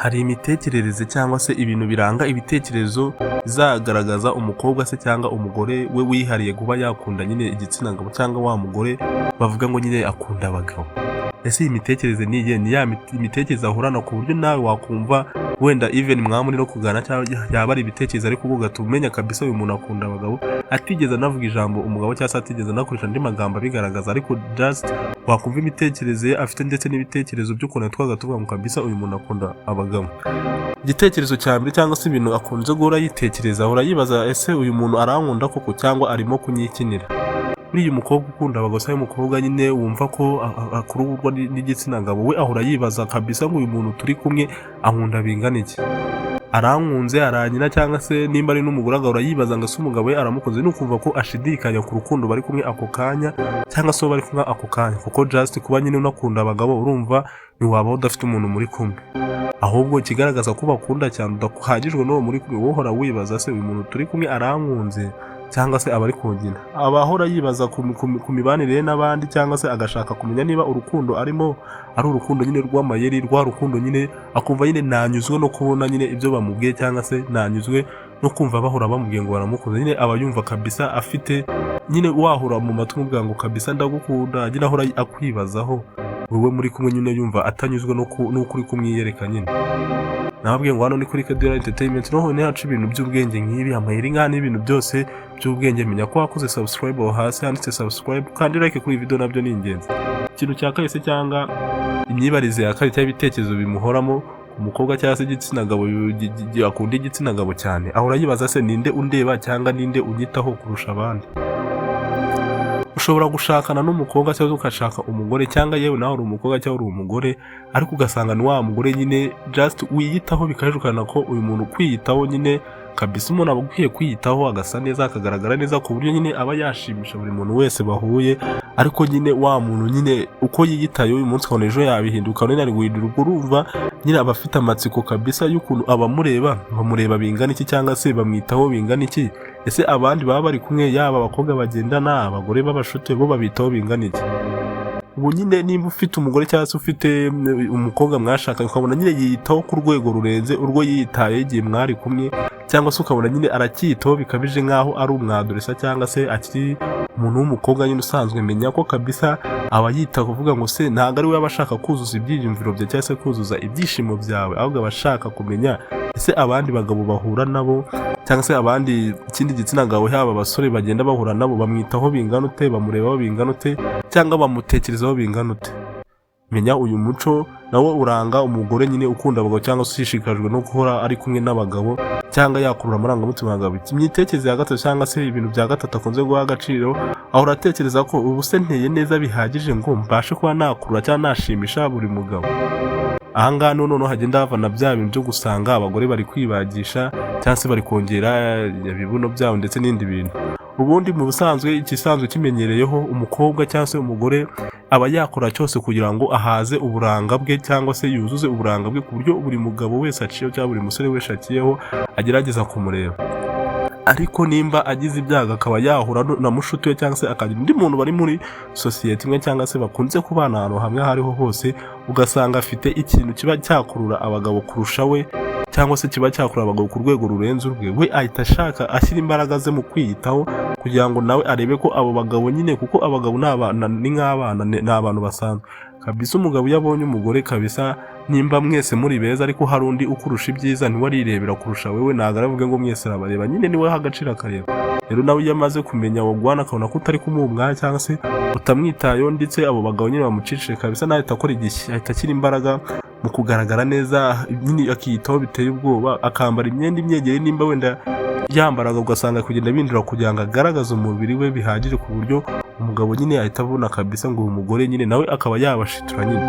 hari imitekerereze cyangwa se ibintu biranga ibitekerezo bizagaragaza umukobwa se cyangwa umugore we wihariye kuba yakunda nyine igitsina gabo cyangwa wa mugore bavuga ngo nyine akunda abagabo. Ese iyi mitekerereze ni iyihe? Ni ya imitekerereze ahorana ku buryo nawe wakumva wenda even mwamuri no kugana cyangwa yaba ari ibitekerezo ariko ugahita umenya kabisa uyu muntu akunda abagabo, atigeze anavuga ijambo umugabo cyangwa se atigeze anakoresha andi magambo abigaragaza, ariko just wakumva imitekerereze ye afite ndetse n'ibitekerezo by'ukuntu twaga tuvuga ngo kabisa uyu muntu akunda abagabo. Igitekerezo cya mbere cyangwa se ibintu akunze guhora yitekereza, ahora yibaza ese uyu muntu arankunda koko cyangwa arimo kunyikinira. Muri uyu mukobwa ukunda abagabo cyangwa umukobwa nyine wumva ko akururwa n'igitsina gabo, we ahora yibaza kabisa ngo uyu muntu turi kumwe ankunda bingana iki, arankunze aranyina cyangwa se nimba ari n'umugore agahora yibaza ngo ese umugabo we aramukunze, ni ukumva ko ashidikanya ku rukundo bari kumwe ako kanya cyangwa se bari kumwe ako kanya, kuko just kuba nyine unakunda abagabo urumva ntiwabaho udafite umuntu muri kumwe, ahubwo ikigaragaza ko bakunda cyane udahagijwe n'uwo muri kumwe wohora wibaza se uyu muntu turi kumwe arankunze cyangwa se abari kongina. Abahora yibaza ku mibanire n'abandi cyangwa se agashaka kumenya niba urukundo arimo ari urukundo nyine rw'amayeri, rwa rukundo nyine akumva nyine nanyuzwe no kubona nyine ibyo bamubwiye cyangwa se nanyuzwe no kumva bahora bamubwiye ngo baramukunze, nyine aba yumva kabisa afite nyine wahura mu matwi umubwira ngo kabisa ndagukunda, nyine ahora akwibazaho wowe muri kumwe nyine yumva atanyuzwe n'uko uri kumwiyereka nyine. Nababwiye ngo hano ni kuri Kedera Entertainment, noneho ntihaca ibintu by'ubwenge nk'ibi, amayeri nk'ani ibintu byose by'ubwenge. Menya ko wakoze subscribe aho hasi handitse subscribe kandi like kuri video nabyo ni ingenzi. Ikintu cya kahise cyangwa imyibarize ya kabiri cyangwa ibitekerezo bimuhoramo umukobwa cyangwa se igitsina gabo akunda igitsina gabo cyane, ahora yibaza se ninde undeba cyangwa ninde unyitaho kurusha abandi. Ushobora gushakana n'umukobwa cyangwa ukashaka umugore cyangwa yewe nawe uri umukobwa cyangwa uri umugore, ariko ugasanga ni wa mugore nyine just wiyitaho bikajukana ko uyu muntu kwiyitaho nyine kabisa umuntu aba akwiye kwiyitaho agasa neza akagaragara neza ku buryo nyine aba yashimisha buri muntu wese bahuye, ariko nyine wa muntu nyine uko yiyitaye uyu munsi ukabona ejo yabihinduka none ari guhindura, ubwo urumva nyine aba afite amatsiko kabisa y'ukuntu abamureba bamureba bingana iki cyangwa se bamwitaho bingana iki. Ese abandi baba bari kumwe yaba abakobwa bagendana abagore b'abashuti bo babitaho bingana iki. Ubu nyine nimba ufite umugore cyangwa se ufite umukobwa mwashakanye ukabona nyine yiyitaho ku rwego rurenze urwo yiyitaye igihe mwari kumwe, cyangwa se ukabona nyine aracyitaho bikabije nk'aho ari umwadurisa cyangwa se akiri umuntu w'umukobwa nyine usanzwe, menya ko kabisa aba yita kuvuga ngo se ntabwo ari we aba ashaka kuzuza ibyiyumviro bye cyangwa se kuzuza ibyishimo byawe, ahubwo aba ashaka kumenya ese abandi bagabo bahura nabo cyangwa se abandi ikindi gitsina gabo yaba abasore bagenda bahura nabo bamwitaho bingana ute, bamurebaho bingana ute cyangwa bamutekerezaho bingana ute. Menya uyu muco nawo uranga umugore nyine ukunda abagabo cyangwa se ushishikajwe no guhora ari kumwe n'abagabo cyangwa yakurura amarangamutima y'abagabo. Imyitekerereze ya gatatu cyangwa se ibintu bya gatatu akunze guha agaciro, aho uratekereza ko ubu se nteye neza bihagije ngo mbashe kuba nakurura cyangwa nashimisha buri mugabo. Ahangaha noneho hagenda havana bya bintu byo gusanga abagore bari kwibagisha cyangwa se bari kongera ibibuno byabo ndetse n'indi bintu. Ubundi mu busanzwe ikisanzwe kimenyereyeho umukobwa cyangwa se umugore aba yakora cyose kugira ngo ahaze uburanga bwe cyangwa se yuzuze uburanga bwe ku buryo buri mugabo wese aciyeho cyangwa buri musore wese aciyeho agerageza kumureba. Ariko nimba agize ibyago akaba yahura na mushuti we cyangwa se akagira undi muntu bari muri sosiyete imwe cyangwa se bakunze kubana ahantu hamwe aho ariho hose, ugasanga afite ikintu kiba cyakurura abagabo kurusha we cyangwa se kiba cyakurura abagabo ku rwego rurenze urwe, we ahita ashaka ashyira imbaraga ze mu kwiyitaho kugira ngo nawe arebe ko abo bagabo nyine, kuko abagabo ni nk'abana, ni abantu basanzwe kabisa. Umugabo iyo abonye umugore kabisa nimba mwese muri beza ariko hari undi ukurusha ibyiza ntiwarirebera kurusha wewe, ntabwo aravuga ngo mwese arabareba, nyine niwe ha agaciro akareba. Rero nawe iyo amaze kumenya wagwana akabona ko utari kumubwira cyangwa se utamwitayeho ndetse abo bagabo nyine bamucishije kabisa, nawe akora igishyi ahita ashyira imbaraga mu kugaragara neza nyine akiyitaho biteye ubwoba, akambara imyenda imyegereye nimba wenda yambaraga ugasanga kugenda bindura kugira ngo agaragaze umubiri we bihagije ku buryo umugabo nyine ahita abona kabisa ngo uyu mugore nyine nawe akaba yabashitura nyine.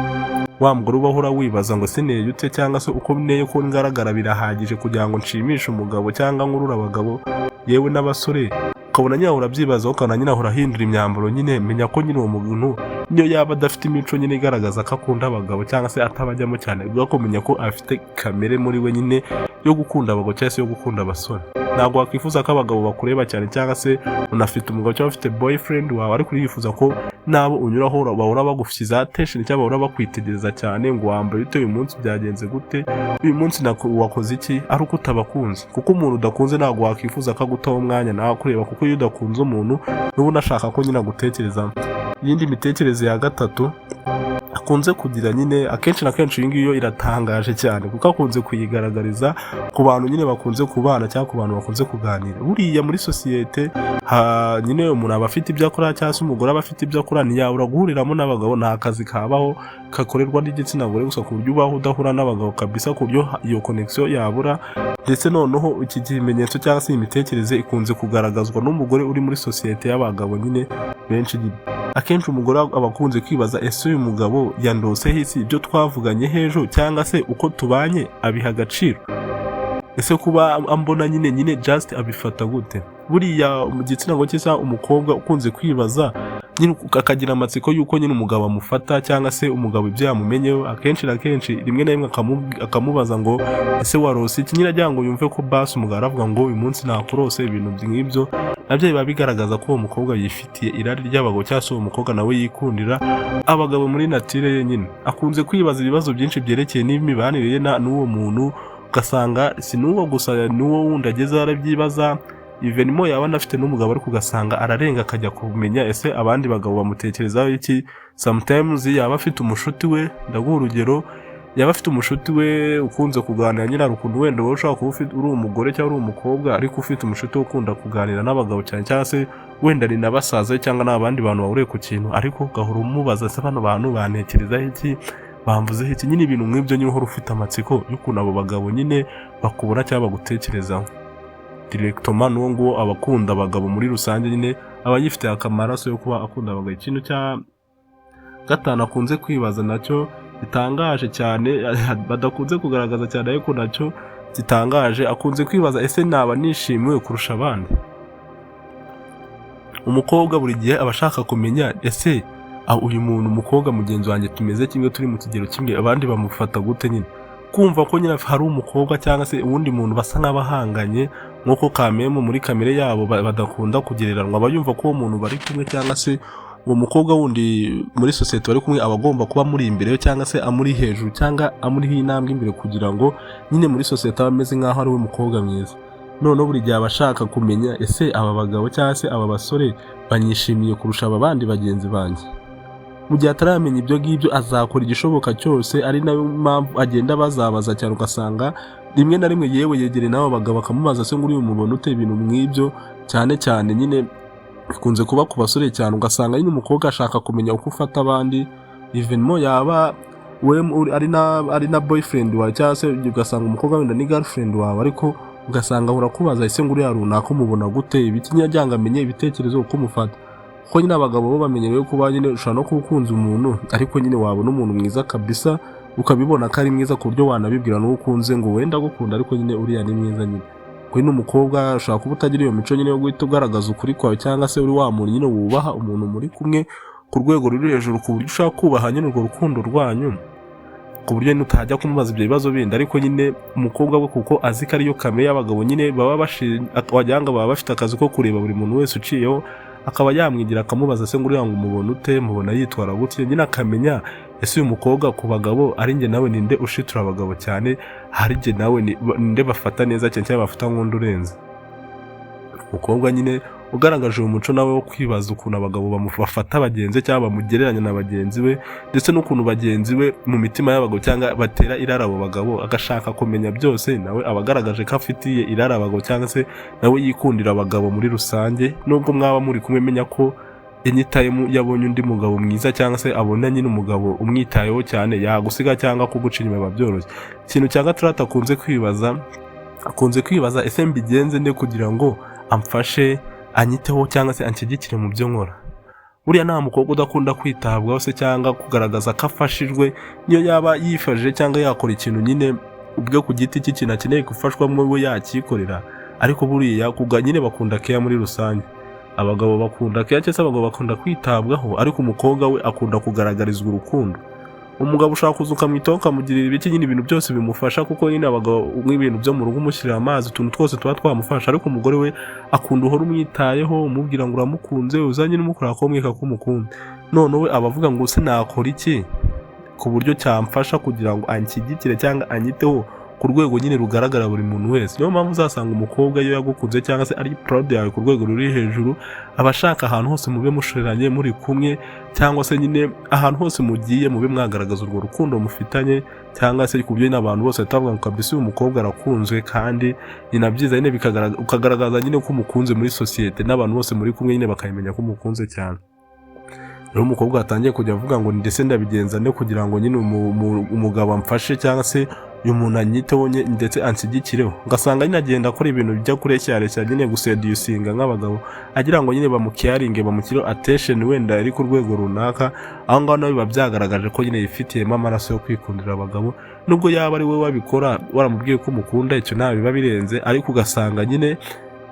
Wa mugore ubahora wibaza ngo se neye ute cyangwa se uko neye ko ngaragara birahagije kugira ngo nshimishe umugabo cyangwa nkurura abagabo yewe n'abasore, ukabona nyine urabyibaza ukabona nyine ahora ahindura imyambaro nyine. Menya ko nyine uwo muntu niyo yaba adafite imico nyine igaragaza ko akunda abagabo cyangwa se atabajyamo cyane, ubwo kumenya ko afite kamere muri we nyine yo gukunda abagabo cyangwa se yo gukunda abasore. Ntabwo wakwifuza ko abagabo bakureba cyane cyangwa se unafite umugabo cyangwa ufite boyfriend wawe ariko urifuza ko nabo unyuraho bahora bagufiza attention cyangwa bahora bakwitegereza cyane ngo wambaye ute uyu munsi, byagenze gute, uyu munsi wakoze iki, ari uko utabakunze. Kuko umuntu udakunze ntabwo wakwifuza ko agutaho umwanya nawe kureba, kuko iyo udakunze umuntu nuba unashaka ko nyine agutekereza. Iyindi mitekerereze ya gatatu akunze kugira nyine akenshi na kenshi iyi ngiyo iratangaje cyane, kuko akunze kuyigaragariza ku bantu nyine bakunze kubana cyangwa ku bantu bakunze kuganira. Buriya muri sosiyete nyine umuntu aba afite ibyo akora cyangwa se umugore aba afite ibyo akora, ntiyabura guhuriramo n'abagabo. Nta kazi kabaho gakorerwa n'igitsina gore gusa ku buryo ubaho udahura n'abagabo kabisa, ku buryo iyo connection yabura. Ndetse noneho iki kimenyetso cyangwa se imitekerereze ikunze kugaragazwa n'umugore uri muri sosiyete y'abagabo nyine benshi. Akenshi umugore aba akunze kwibaza, ese uyu mugabo yandoseho isi ibyo twavuganye hejuru, cyangwa se uko tubanye abiha agaciro, ese kuba ambona nyine just abifata gute. Buriya mu gitsina ngo cyisa umukobwa ukunze kwibaza nyine akagira amatsiko yuko nyine umugabo amufata cyangwa se umugabo ibyo yamumenyeho. Akenshi na kenshi rimwe na rimwe akamubaza ngo ese warose iki, nyine agira ngo yumve ko basi umugabo aravuga ngo uyu munsi nakurose. Ibintu nk'ibyo nabyo biba bigaragaza ko uwo mukobwa yifitiye irari ry'abagabo cyangwa se uwo mukobwa nawe yikundira abagabo muri natire ye. Nyine akunze kwibaza ibibazo byinshi byerekeye n'imibanire ye n'uwo muntu, ugasanga si n'uwo gusa, n'uwo wundi ageze arabyibaza. Evenimo yaba anafite n'umugabo ariko ugasanga ararenga akajya kumenya ese abandi bagabo bamutekerezaho iki. Sometimes yaba afite umushuti we, ndaguha urugero, yaba afite umushuti we ukunze kuganira nyine urukundo, wenda wowe ushaka kuba uri umugore cyangwa uri umukobwa ariko ufite umushuti ukunda kuganira n'abagabo cyane, cyangwa se wenda ni nabasaza cyangwa n'abandi bantu bahuriye ku kintu, ariko ugahora umubaza se bano bantu bantekerezaho iki, bamvuzeho iki. Nyine ibintu nk'ibyo nyine uhora ufite amatsiko y'ukuntu abo bagabo nyine bakubona cyangwa bagutekerezaho directement. N'uwo nguwo abakunda abagabo muri rusange nyine aba yifitiye akamaraso yo kuba akunda abagabo. Ikintu cya gatanu akunze kwibaza nacyo gitangaje cyane, badakunze kugaragaza cyane ariko nacyo gitangaje, akunze kwibaza ese naba nishimiwe kurusha abandi. Umukobwa buri gihe aba ashaka kumenya ese uyu muntu umukobwa mugenzi wanjye tumeze kimwe, turi mu kigero kimwe, abandi bamufata gute. Nyine kumva ko nyine hari umukobwa cyangwa se uwundi muntu basa nk'abahanganye, nk'uko kamemo muri kamere yabo badakunda kugereranwa. Aba yumva ko uwo muntu bari kumwe cyangwa se uwo mukobwa wundi muri sosiyete bari kumwe aba agomba kuba muri imbere cyangwa se amuri hejuru cyangwa amuriho intambwe imbere, kugira ngo nyine muri sosiyete aba ameze nk'aho ari we mukobwa mwiza. Noneho buri gihe aba ashaka kumenya ese aba bagabo cyangwa se aba basore banyishimiye kurusha aba bandi bagenzi banjye. Mu gihe ataramenya ibyo ngibyo azakora igishoboka cyose, ari nayo mpamvu agenda bazabaza cyane. Ugasanga rimwe na rimwe yewe yegereye n'abo bagabo bakamubaza se ngo uri umubona ute, ibintu nk'ibyo cyane cyane nyine bikunze kuba ku basore cyane. Ugasanga nyine umukobwa ashaka kumenya uko ufata abandi, evenimo yaba we ari na boyfriend wawe cyangwa se ugasanga umukobwa wenda ni girlfriend wawe, ariko ugasanga urakubaza ese ngo uri runaka umubona gute, ibiki nyine ajyanga amenye ibitekerezo uko umufata. Kuko nyine abagabo bo bamenyerewe kuba nyine ushobora no kukunza umuntu, ariko nyine wabona umuntu mwiza kabisa ukabibona ko ari mwiza ku buryo wanabibwira n'uwo ukunze ngo wenda gukunda, ariko nyine uriya ni mwiza. Nyine kuko n'umukobwa ushobora kuba utagira iyo mico nyine yo guhita ugaragaza ukuri kwawe, cyangwa se uri wa muntu nyine wubaha umuntu muri kumwe ku rwego ruri hejuru, ku buryo ushaka kubaha nyine urwo rukundo rwanyu, ku buryo utajya kumubaza ibyo bibazo bindi. Ariko nyine umukobwa we kuko azi ko ariyo kamere y'abagabo nyine baba wagira ngo baba bafite akazi ko kureba buri muntu wese uciyeho, akaba yamwigira akamubaza se ngo uriya ngo umubona ute, mubona yitwara gutya. Nyine akamenya ese uyu mukobwa ku bagabo ari njye nawe ninde ushitura abagabo cyane, hari njye nawe ninde bafata neza cyane cyangwa bafata nk'undi urenze. Umukobwa nyine ugaragaje uyu muco nawe wo kwibaza ukuntu abagabo bafata bagenzi cyangwa bamugereranya na bagenzi be, ndetse n'ukuntu bagenzi be mu mitima y'abagabo cyangwa batera irara abo bagabo, agashaka kumenya byose. Nawe aba agaragaje ko afitiye irara abagabo cyangwa se nawe yikundira abagabo muri rusange. Nubwo mwaba muri kumwe, menya ko anytime yabonye undi mugabo mwiza cyangwa se abona nyine umugabo umwitayeho cyane, yagusiga cyangwa kuguca inyuma biba byoroshye. Ikintu cya gatandatu akunze kwibaza ese mbigenze nde kugira ngo amfashe, anyiteho cyangwa se anshyigikire mu byo nkora. Buriya nta mukobwa udakunda kwitabwaho se cyangwa kugaragaza ko afashijwe, niyo yaba yifashije cyangwa yakora ikintu nyine ubwe ku giti cye, ikintu akeneye gufashwamo we yakikorera. Ariko buriya kuga nyine bakunda care muri rusange. Abagabo bakunda care cyangwa abagabo bakunda kwitabwaho, ariko umukobwa we akunda kugaragarizwa urukundo. umugabo ushaka kuza ukamwitaho ukamugirira ibiki nyine ibintu byose bimufasha, kuko nyine abagabo nk'ibintu byo mu rugo umushyirira amazi, utuntu twose tuba twamufasha, ariko umugore we akunda uhora umwitayeho umubwira ngo uramukunze, uzanye n'umukora ko mweka ko umukunda. None we abavuga ngo se nakora iki ku buryo cyamfasha kugira ngo anshyigikire cyangwa anyiteho ku rwego nyine rugaragara buri muntu wese. Niyo mpamvu uzasanga umukobwa iyo yagukunze cyangwa se ari proud yawe ku rwego ruri hejuru, abashaka ahantu hose mube mushoreranye muri kumwe, cyangwa se nyine ahantu hose mugiye mube mwagaragaza urwo rukundo mufitanye, cyangwa se ku buryo n'abantu bose batavuga ngo kabisa uyu mukobwa arakunzwe, kandi ni nabyiza nyine ukagaragaza nyine ko umukunze muri societe, n'abantu bose muri kumwe nyine bakayimenya ko umukunze cyane. Rero umukobwa atangiye kujya avuga ngo ndetse ndabigenza ne kugira ngo nyine umugabo amfashe cyangwa se uyu muntu anyiteho ndetse anshyigikireho, ugasanga nyine agenda akora ibintu bijya kureshya nyine gusedusinga nk'abagabo, agira ngo nyine bamukiyaringe bamukireho attention wenda ari ku rwego runaka. Aho ngaho nawe biba byagaragaje ko nyine yifitiyemo amaraso yo kwikundira abagabo, nubwo yaba ari we wabikora waramubwiye ko umukunda, icyo nta biba birenze, ariko ugasanga nyine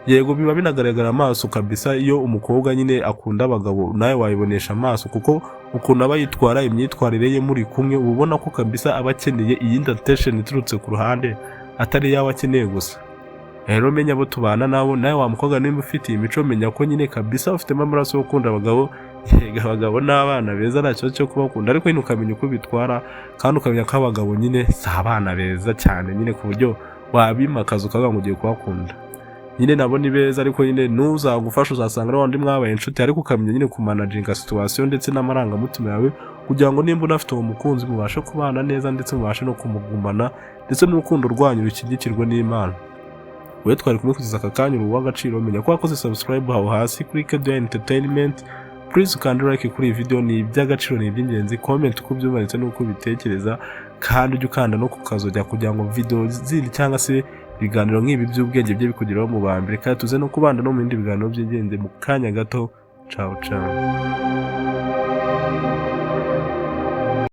yego biba binagaragara amaso kabisa. Iyo umukobwa nyine akunda abagabo nawe wayibonesha amaso, kuko ukuntu aba yitwara, imyitwarire ye muri kumwe, ubona ko kabisa aba akeneye iyindi attention iturutse ku ruhande, atari yawe akeneye gusa. Rero menya abo tubana nabo, nawe wa mukobwa niba ufitiye imico, menya ko nyine kabisa ufitemo amaraso yo gukunda abagabo. Yego abagabo n'abana beza nta kibazo cyo kubakunda, ariko nyine ukamenya uko bitwara, kandi ukamenya ko abagabo nyine si abana beza cyane nyine ku buryo wabimakaza ukavuga ngo ugiye kubakunda. Nyine nabo ni beza, ariko nyine n'uzagufasha uzasanga ari wandi mwabaye inshuti, ariko ukamenya nyine kumanaginga situation ndetse n'amarangamutima yawe, kugira ngo nimba unafite uwo mukunzi mubashe kubana neza, ndetse mubashe no kumugumana, ndetse n'urukundo rwanyu rushyigikirwe n'Imana. Wewe twari kumwe kugeza aka kanya ubu w'agaciro, menya ko wakoze subscribe aho hasi kuri Kado Entertainment, please ukande like kuri iyi video, ni iby'agaciro, ni iby'ingenzi. Comment uko ubyumva ndetse n'uko ubitekereza, kandi ujye ukanda no kukazojya kugira ngo video zindi cyangwa se ibiganiro nk'ibi by'ubwenge bye bikugeraho mu bambere, kandi tuze no kubanda no mu bindi biganiro by'ingenzi mu kanya gato. Ciao ciao.